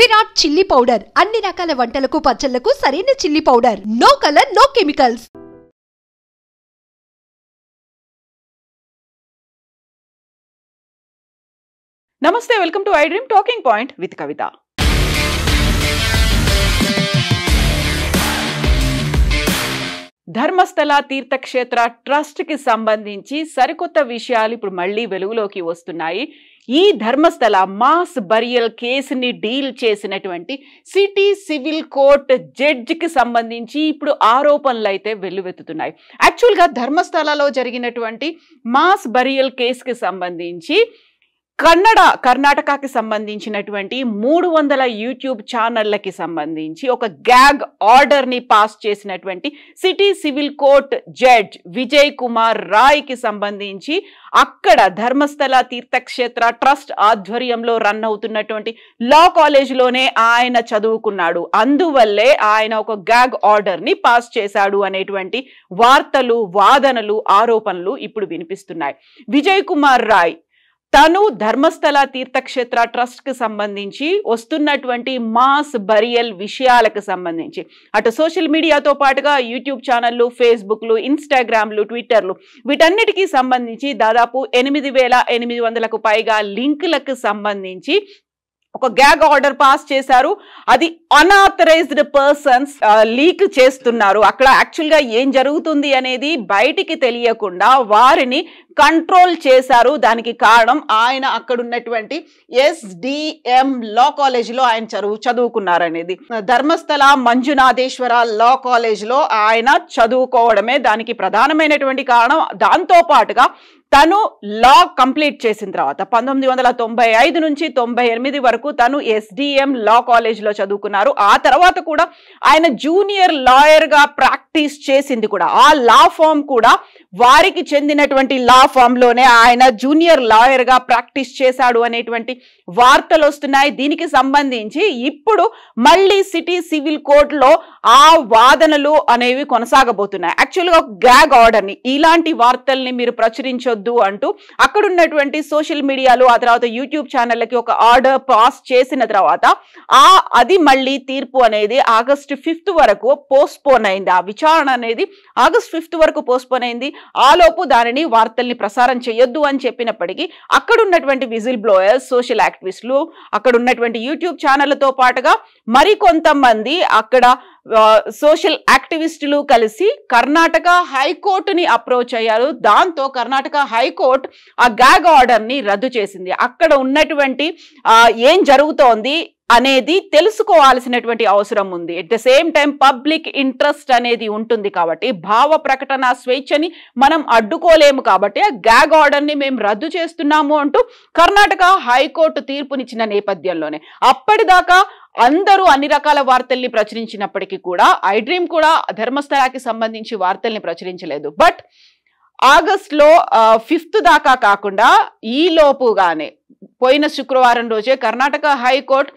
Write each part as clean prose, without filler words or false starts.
Virat chilli powder అన్ని రకాల వంటలకు పచ్చళ్లకు సరైన chilli powder. No colour, no chemicals. నమస్తే, welcome to iDream talking point with Kavitha. Dharmasthala తీర్థక్షేత్ర ట్రస్ట్ కి సంబంధించి సరికొత్త విషయాలు ఇప్పుడు మళ్ళీ వెలుగులోకి వస్తున్నాయి. ఈ ధర్మస్థల మాస్ బరియల్ కేసుని డీల్ చేసినటువంటి సిటీ సివిల్ కోర్ట్ జడ్జికి సంబంధించి ఇప్పుడు ఆరోపణలు అయితే వెల్లువెత్తుతున్నాయి. యాక్చువల్గా ధర్మస్థలలో జరిగినటువంటి మాస్ బరియల్ కేసుకి సంబంధించి కర్ణాటకకి సంబంధించినటువంటి 300 యూట్యూబ్ ఛానళ్లకి సంబంధించి ఒక గ్యాగ్ ఆర్డర్ని పాస్ చేసినటువంటి city civil court judge Vijay Kumar రాయ్కి సంబంధించి అక్కడ ధర్మస్థల తీర్థక్షేత్ర ట్రస్ట్ ఆధ్వర్యంలో రన్ అవుతున్నటువంటి లా కాలేజ్లోనే ఆయన చదువుకున్నాడు, అందువల్లే ఆయన ఒక గ్యాగ్ ఆర్డర్ని పాస్ చేశాడు అనేటువంటి వార్తలు, వాదనలు, ఆరోపణలు ఇప్పుడు వినిపిస్తున్నాయి. విజయ్ కుమార్ రాయ్ తను ధర్మస్థల తీర్థక్షేత్ర ట్రస్ట్ కి సంబంధించి వస్తున్నటువంటి మాస్ బరియల్ విషయాలకు సంబంధించి అటు సోషల్ మీడియాతో పాటుగా యూట్యూబ్ ఛానళ్లు, ఫేస్బుక్లు, ఇన్స్టాగ్రామ్లు, ట్విట్టర్లు వీటన్నిటికీ సంబంధించి దాదాపు 8,800కు పైగా లింకులకు సంబంధించి ఒక గ్యాగ్ ఆర్డర్ పాస్ చేశారు. అది అన్ఆథరైజ్డ్ పర్సన్స్ లీక్ చేస్తున్నారు. అక్కడ యాక్చువల్గా ఏం జరుగుతుంది అనేది బయటికి తెలియకుండా వారిని కంట్రోల్ చేశారు. దానికి కారణం ఆయన అక్కడ ఉన్నటువంటి SDM లా కాలేజీలో ఆయన చదువుకున్నారనేది. ధర్మస్థల మంజునాథేశ్వర లా కాలేజీలో ఆయన చదువుకోవడమే దానికి ప్రధానమైనటువంటి కారణం. దాంతో పాటుగా తను లా కంప్లీట్ చేసిన తర్వాత 1995 నుంచి 98 వరకు తను SDM లా కాలేజ్లో చదువుకున్నారు. ఆ తర్వాత కూడా ఆయన జూనియర్ లాయర్గా ప్రాక్టీస్ చేసింది కూడా ఆ లా ఫామ్ కూడా వారికి చెందినటువంటి లా ఫామ్లోనే ఆయన జూనియర్ లాయర్గా ప్రాక్టీస్ చేశాడు అనేటువంటి వార్తలు వస్తున్నాయి. దీనికి సంబంధించి ఇప్పుడు మళ్ళీ సిటీ సివిల్ కోర్టులో ఆ వాదనలు అనేవి కొనసాగబోతున్నాయి. యాక్చువల్గా గ్యాగ్ ఆర్డర్ని, ఇలాంటి వార్తల్ని మీరు ప్రచురించొద్దు అంటూ అక్కడ ఉన్నటువంటి సోషల్ మీడియాలో ఆ తర్వాత యూట్యూబ్ ఛానళ్ళకి ఒక ఆర్డర్ పాస్ చేసిన తర్వాత అది మళ్ళీ తీర్పు అనేది ఆగస్టు 5 వరకు పోస్ట్పోన్ అయింది. ఆ విచారణ అనేది ఆగస్టు 5 వరకు పోస్ట్పోన్ అయింది. ఆలోపు దానిని వార్తల్ని ప్రసారం చేయొద్దు అని చెప్పినప్పటికీ అక్కడ ఉన్నటువంటి విజిల్ బ్లోయర్స్, సోషల్ యాక్టివిస్టులు, అక్కడ ఉన్నటువంటి యూట్యూబ్ ఛానళ్లతో పాటుగా మరికొంతమంది అక్కడ సోషల్ యాక్టివిస్టులు కలిసి కర్ణాటక హైకోర్టుని అప్రోచ్ అయ్యారు. దాంతో కర్ణాటక హైకోర్టు ఆ గ్యాగ్ ఆర్డర్ని రద్దు చేసింది. అక్కడ ఉన్నటువంటి ఏం జరుగుతోంది అనేది తెలుసుకోవాల్సినటువంటి అవసరం ఉంది. At the same time public interest అనేది ఉంటుంది కాబట్టి భావ ప్రకటన స్వేచ్ఛని మనం అడ్డుకోలేము కాబట్టి ఆ గ్యాగ్ ఆర్డర్ని మేము రద్దు చేస్తున్నాము అంటూ కర్ణాటక హైకోర్టు తీర్పునిచ్చిన నేపథ్యంలోనే అప్పటిదాకా అందరూ అన్ని రకాల వార్తల్ని ప్రచురించినప్పటికీ కూడా ఐ డ్రీమ్ కూడా ధర్మస్థలకి సంబంధించి వార్తల్ని ప్రచురించలేదు. బట్ ఆగస్టులో 5 దాకా కాకుండా ఈ లోపుగానే పోయిన శుక్రవారం రోజే కర్ణాటక హైకోర్టు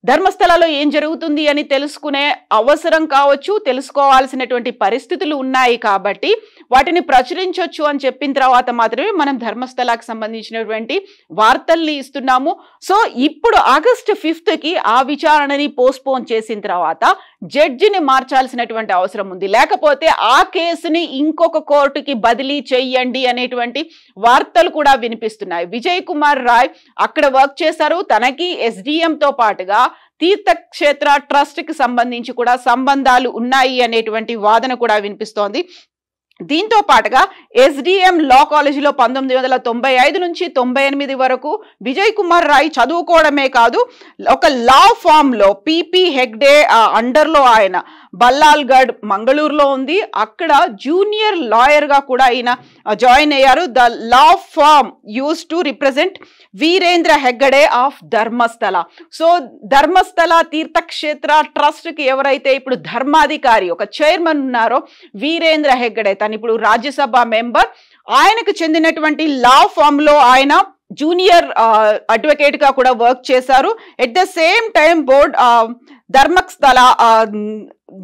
ధర్మస్థలలో ఏం జరుగుతుంది అని తెలుసుకునే అవసరం కావచ్చు, తెలుసుకోవాల్సినటువంటి పరిస్థితులు ఉన్నాయి కాబట్టి వాటిని ప్రచురించవచ్చు అని చెప్పిన తర్వాత మాత్రమే మనం ధర్మస్థలకి సంబంధించినటువంటి వార్తల్ని ఇస్తున్నాము. సో ఇప్పుడు ఆగస్టు 5కి ఆ విచారణని పోస్ట్పోన్ చేసిన తర్వాత జడ్జిని మార్చాల్సినటువంటి అవసరం ఉంది. లేకపోతే ఆ కేసుని ఇంకొక కోర్టుకి బదిలీ చెయ్యండి అనేటువంటి వార్తలు కూడా వినిపిస్తున్నాయి. విజయ్ కుమార్ రాయ్ అక్కడ వర్క్ చేశారు. తనకి SDMతో పాటుగా తీర్థక్షేత్ర ట్రస్ట్ కి సంబంధించి కూడా సంబంధాలు ఉన్నాయి అనేటువంటి వాదన కూడా వినిపిస్తోంది. దీంతో పాటుగా SDM లా కాలేజీలో 1995 నుంచి 98 వరకు విజయ్ కుమార్ రాయ్ చదువుకోవడమే కాదు, ఒక లా ఫామ్లో PP హెగ్డే అండర్లో ఆయన బల్లాల్గఢ్ మంగళూరులో ఉంది, అక్కడ జూనియర్ లాయర్గా కూడా ఆయన జాయిన్ అయ్యారు. The law firm used to represent Veerendra Heggade of Dharmasthala. So Dharmasthala తీర్థక్షేత్ర ట్రస్ట్కి ఎవరైతే ఇప్పుడు ధర్మాధికారి ఒక చైర్మన్ ఉన్నారో వీరేంద్ర హెగ్గడే, తను ఇప్పుడు రాజ్యసభ మెంబర్, ఆయనకు చెందినటువంటి లా ఫామ్లో ఆయన జూనియర్ అడ్వకేట్ గా కూడా వర్క్ చేశారు. At the same time board Dharmasthala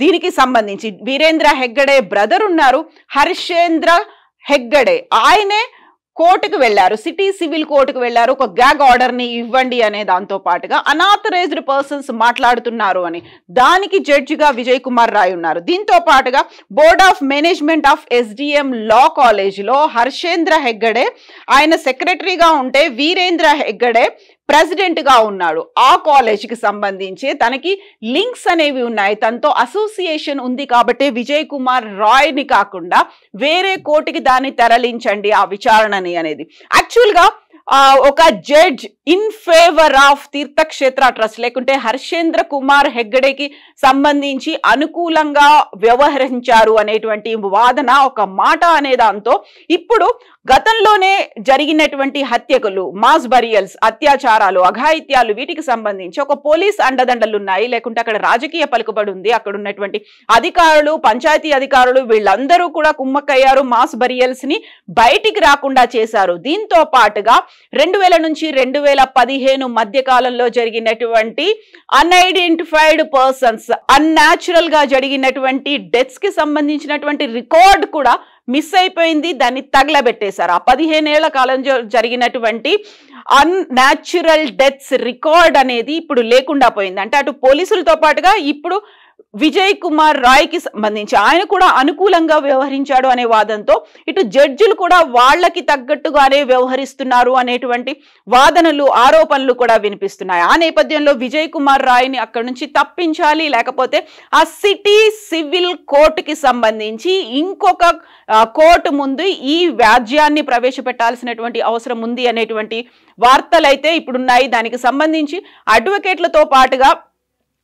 దీనికి సంబంధించి వీరేంద్ర హెగ్గడే బ్రదర్ ఉన్నారు, హర్షేంద్ర హెగ్గడే, ఆయనే కోర్టుకు వెళ్లారు, సిటీ సివిల్ కోర్టుకు వెళ్లారు, ఒక గ్యాగ్ ఆర్డర్ ని ఇవ్వండి అనే దాంతో పాటుగా అనాథరైజ్డ్ పర్సన్స్ మాట్లాడుతున్నారు అని దానికి జడ్జిగా విజయ్ కుమార్ రాయ్ ఉన్నారు. దీంతో పాటుగా board of management of SDM law college లో హర్షేంద్ర హెగ్గడే ఆయన సెక్రటరీగా ఉంటే వీరేంద్ర హెగ్గడే ప్రెసిడెంట్ గా ఉన్నాడు. ఆ కాలేజ్ కి సంబంధించి తనకి లింక్స్ అనేవి ఉన్నాయి, తనతో అసోసియేషన్ ఉంది కాబట్టి విజయ్ కుమార్ రాయ్ ని కాకుండా వేరే కోర్టుకి దాన్ని తరలించండి ఆ విచారణని అనేది. యాక్చువల్ గా ఒక జడ్జ్ ఇన్ ఫేవర్ ఆఫ్ తీర్థక్షేత్ర ట్రస్ట్ లేకుంటే హర్షేంద్ర కుమార్ హెగ్గడేకి సంబంధించి అనుకూలంగా వ్యవహరించారు అనేటువంటి వాదన ఒక మాట అనే దాంతో ఇప్పుడు గతంలోనే జరిగినటువంటి హత్యకులు, మాస్ బరియల్స్, అత్యాచారాలు, అఘాయిత్యాలు వీటికి సంబంధించి ఒక పోలీస్ అండదండలు ఉన్నాయి, లేకుంటే అక్కడ రాజకీయ పలుకుబడి ఉంది, అక్కడ ఉన్నటువంటి అధికారులు, పంచాయతీ అధికారులు వీళ్ళందరూ కూడా కుమ్మక్కయ్యారు, మాస్ బరియల్స్ ని బయటికి రాకుండా చేశారు. దీంతో పాటుగా 2000 నుంచి 2015 మధ్య కాలంలో జరిగినటువంటి అన్ఐడెంటిఫైడ్ పర్సన్స్ అన్యాచురల్ గా జరిగినటువంటి డెత్స్ కి సంబంధించినటువంటి రికార్డ్ కూడా మిస్ అయిపోయింది, దాన్ని తగలబెట్టేశారు. ఆ 15 ఏళ్ల కాలంలో జరిగినటువంటి అన్యాచురల్ డెత్స్ రికార్డ్ అనేది ఇప్పుడు లేకుండా పోయింది. అంటే అటు పోలీసులతో పాటుగా ఇప్పుడు విజయ్ కుమార్ రాయ్ కి సంబంధించి ఆయన కూడా అనుకూలంగా వ్యవహరించాడు అనే వాదనతో ఇటు జడ్జిలు కూడా వాళ్ళకి తగ్గట్టుగానే వ్యవహరిస్తున్నారు అనేటువంటి వాదనలు, ఆరోపణలు కూడా వినిపిస్తున్నాయి. ఆ నేపథ్యంలో విజయ్ కుమార్ రాయ్ ని అక్కడి నుంచి తప్పించాలి, లేకపోతే ఆ సిటీ సివిల్ కోర్టుకి సంబంధించి ఇంకొక కోర్టు ముందు ఈ వ్యాజ్యాన్ని ప్రవేశపెట్టాల్సినటువంటి అవసరం ఉంది అనేటువంటి వార్తలైతే ఇప్పుడున్నాయి. దానికి సంబంధించి అడ్వకేట్లతో పాటుగా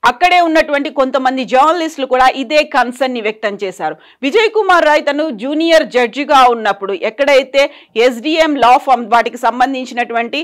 అక్కడే ఉన్నటువంటి కొంతమంది జర్నలిస్టులు కూడా ఇదే కన్సర్న్ ని వ్యక్తం చేశారు. విజయ్ కుమార్ రాయ్ తను జూనియర్ జడ్జిగా ఉన్నప్పుడు ఎక్కడైతే SDM లా ఫామ్ వాటికి సంబంధించినటువంటి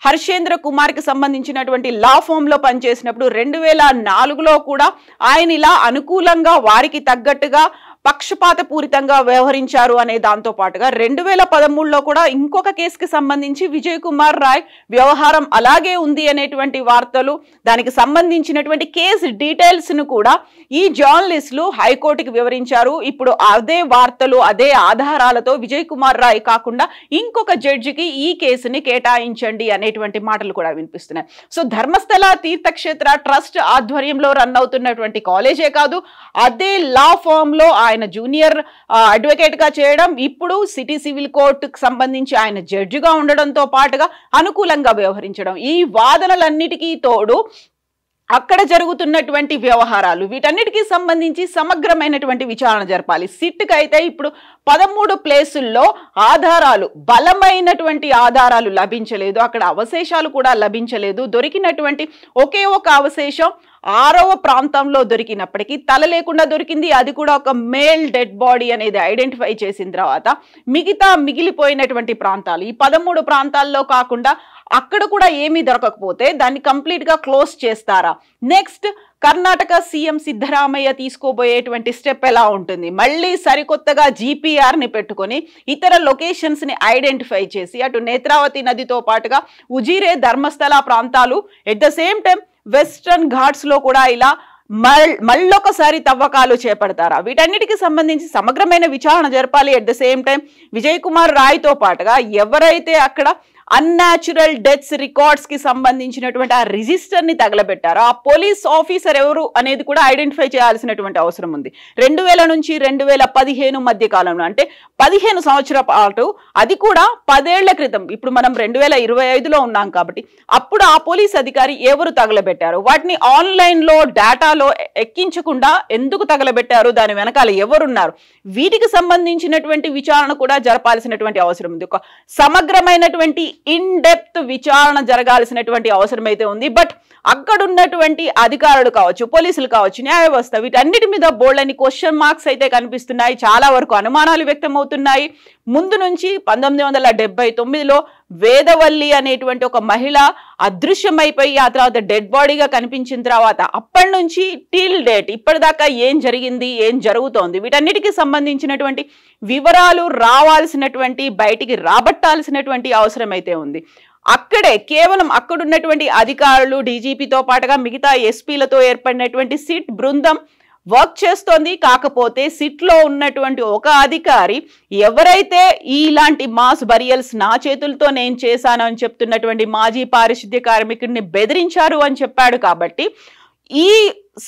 హర్షేంద్ర కుమార్ కి సంబంధించినటువంటి లా ఫామ్ లో పనిచేసినప్పుడు 2004లో కూడా ఆయన ఇలా అనుకూలంగా వారికి తగ్గట్టుగా పక్షపాత పూరితంగా వ్యవహరించారు అనే దాంతో పాటుగా 2013లో కూడా ఇంకొక కేసుకి సంబంధించి విజయ్ కుమార్ రాయ్ వ్యవహారం అలాగే ఉంది అనేటువంటి వార్తలు, దానికి సంబంధించినటువంటి కేసు డీటెయిల్స్ ను కూడా ఈ జర్నలిస్టులు హైకోర్టుకి వివరించారు. ఇప్పుడు అదే వార్తలు, అదే ఆధారాలతో విజయ్ కుమార్ రాయ్ కాకుండా ఇంకొక జడ్జికి ఈ కేసుని కేటాయించండి అనేటువంటి మాటలు కూడా వినిపిస్తున్నాయి. సో ధర్మస్థల తీర్థక్షేత్ర ట్రస్ట్ ఆధ్వర్యంలో రన్ అవుతున్నటువంటి కాలేజే కాదు, అదే లా ఫామ్ లో ఆయన జూనియర్ అడ్వకేట్ గా చేయడం, ఇప్పుడు సిటీ సివిల్ కోర్టుకు సంబంధించి ఆయన జడ్జిగా ఉండడంతో పాటుగా అనుకూలంగా వ్యవహరించడం, ఈ వాదనలన్నిటికీ తోడు అక్కడ జరుగుతున్నటువంటి వ్యవహారాలు వీటన్నిటికీ సంబంధించి సమగ్రమైనటువంటి విచారణ జరపాలి. సిట్కి అయితే ఇప్పుడు 13 ప్లేసుల్లో ఆధారాలు, బలమైనటువంటి ఆధారాలు లభించలేదు, అక్కడ అవశేషాలు కూడా లభించలేదు. దొరికినటువంటి ఒకే ఒక అవశేషం 6వ ప్రాంతంలో దొరికినప్పటికీ తల లేకుండా దొరికింది, అది కూడా ఒక మేల్ డెడ్ బాడీ అనేది ఐడెంటిఫై చేసిన తర్వాత మిగతా మిగిలిపోయినటువంటి ప్రాంతాలు ఈ 13 ప్రాంతాల్లో కాకుండా అక్కడ కూడా ఏమీ దొరకకపోతే దాన్ని కంప్లీట్ గా క్లోజ్ చేస్తారా? నెక్స్ట్ కర్ణాటక సీఎం సిద్ధరామయ్య తీసుకోబోయేటువంటి స్టెప్ ఎలా ఉంటుంది? మళ్ళీ సరికొత్తగా GPR ని పెట్టుకొని ఇతర లొకేషన్స్ ని ఐడెంటిఫై చేసి అటు నేత్రావతి నదితో పాటుగా ఉజిరే, ధర్మస్థల ప్రాంతాలు, at the same time western Ghats లో కూడా ఇలా మళ్ళొకసారి తవ్వకాలు చేపడతారా? వీటన్నిటికి సంబంధించి సమగ్రమైన విచారణ జరపాలి. At the same time Vijay Kumar Rai తో పాటుగా ఎవరైతే అక్కడ అన్యాచురల్ డెత్స్ రికార్డ్స్ కి సంబంధించినటువంటి ఆ రిజిస్టర్ ని తగలబెట్టారు, ఆ పోలీస్ ఆఫీసర్ ఎవరు అనేది కూడా ఐడెంటిఫై చేయాల్సినటువంటి అవసరం ఉంది. 2000 నుంచి 2015 మధ్య కాలంలో, అంటే 15 సంవత్సరాల పాటు, అది కూడా 10 ఏళ్ల క్రితం. ఇప్పుడు మనం 2025లో ఉన్నాం కాబట్టి అప్పుడు ఆ పోలీస్ అధికారి ఎవరు తగలబెట్టారు, వాటిని ఆన్లైన్ లో డేటాలో ఎక్కించకుండా ఎందుకు తగలబెట్టారు, దాని వెనకాల ఎవరున్నారు, వీటికి సంబంధించినటువంటి విచారణ కూడా జరపాల్సినటువంటి అవసరం ఉంది. ఒక సమగ్రమైనటువంటి ఇన్ డెప్త్ విచారణ జరగాల్సినటువంటి అవసరం అయితే ఉంది. బట్ అక్కడ ఉన్నటువంటి అధికారులు కావచ్చు, పోలీసులు కావచ్చు, న్యాయ వ్యవస్థ వీటన్నిటి మీద బోల్డని క్వశ్చన్ మార్క్స్ అయితే కనిపిస్తున్నాయి. చాలా వరకు అనుమానాలు వ్యక్తం అవుతున్నాయి. ముందు నుంచి 1979లో వేదవల్లి అనేటువంటి ఒక మహిళ అదృశ్యమైపోయి ఆ తర్వాత డెడ్ బాడీగా కనిపించిన తర్వాత అప్పటి నుంచి టిల్ డేట్ ఇప్పటిదాకా ఏం జరిగింది, ఏం జరుగుతోంది, వీటన్నిటికీ సంబంధించినటువంటి వివరాలు రావాల్సినటువంటి, బయటికి రాబట్టాల్సినటువంటి అవసరం అయితే ఉంది. అక్కడే కేవలం అక్కడున్నటువంటి అధికారులు, డీజీపీతో పాటుగా మిగతా ఎస్పీలతో ఏర్పడినటువంటి సిట్ బృందం వర్క్ చేస్తోంది. కాకపోతే సిట్లో ఉన్నటువంటి ఒక అధికారి ఎవరైతే ఇలాంటి మాస్ బరియల్స్ నా చేతులతో నేను చేశాను అని చెప్తున్నటువంటి మాజీ పారిశుద్ధ్య కార్మికుడిని బెదిరించారు అని చెప్పాడు. కాబట్టి ఈ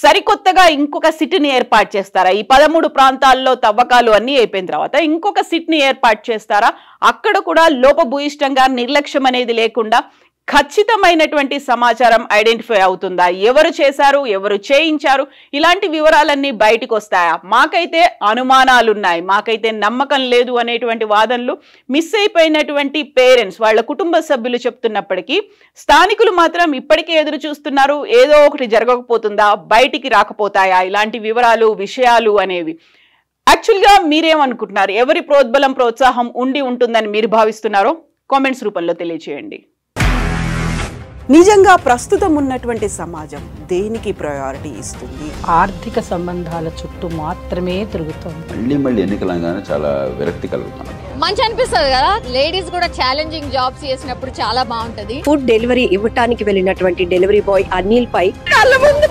సరికొత్తగా ఇంకొక సిట్ని ఏర్పాటు చేస్తారా? ఈ 13 ప్రాంతాల్లో తవ్వకాలు అన్నీ అయిపోయిన తర్వాత ఇంకొక సిట్ని ఏర్పాటు చేస్తారా? అక్కడ కూడా లోపభూయిష్టంగా నిర్లక్ష్యం అనేది లేకుండా ఖచ్చితమైనటువంటి సమాచారం ఐడెంటిఫై అవుతుందా? ఎవరు చేశారు, ఎవరు చేయించారు, ఇలాంటి వివరాలన్నీ బయటకు వస్తాయా? మాకైతే అనుమానాలున్నాయి, మాకైతే నమ్మకం లేదు అనేటువంటి వాదనలు మిస్ అయిపోయినటువంటి పేరెంట్స్, వాళ్ళ కుటుంబ సభ్యులు చెప్తున్నప్పటికీ స్థానికులు మాత్రం ఇప్పటికే ఎదురు చూస్తున్నారు. ఏదో ఒకటి జరగకపోతుందా, బయటికి రాకపోతాయా ఇలాంటి వివరాలు, విషయాలు అనేవి? యాక్చువల్గా మీరేమనుకుంటున్నారు? ఎవరి ప్రోద్బలం, ప్రోత్సాహం ఉండి ఉంటుందని మీరు భావిస్తున్నారో కామెంట్స్ రూపంలో తెలియజేయండి. నిజంగా ప్రస్తుతం ఉన్నటువంటి సమాజం దేనికి ప్రయారిటీ ఇస్తుంది? ఆర్థిక సంబంధాల చుట్టూ మాత్రమే తిరుగుతుంది. మళ్ళీ ఎన్నికలంగానే చాలా విరక్తి కలుగుతున్నాం. మంచి అనిపిస్తుంది కదా, లేడీస్ కూడా ఛాలెంజింగ్ జాబ్స్ చేసినప్పుడు చాలా బాగుంటది. ఫుడ్ డెలివరీ ఇవ్వటానికి వెళ్ళినటువంటి డెలివరీ బాయ్ అనిల్ పై కళ్ళ ముందు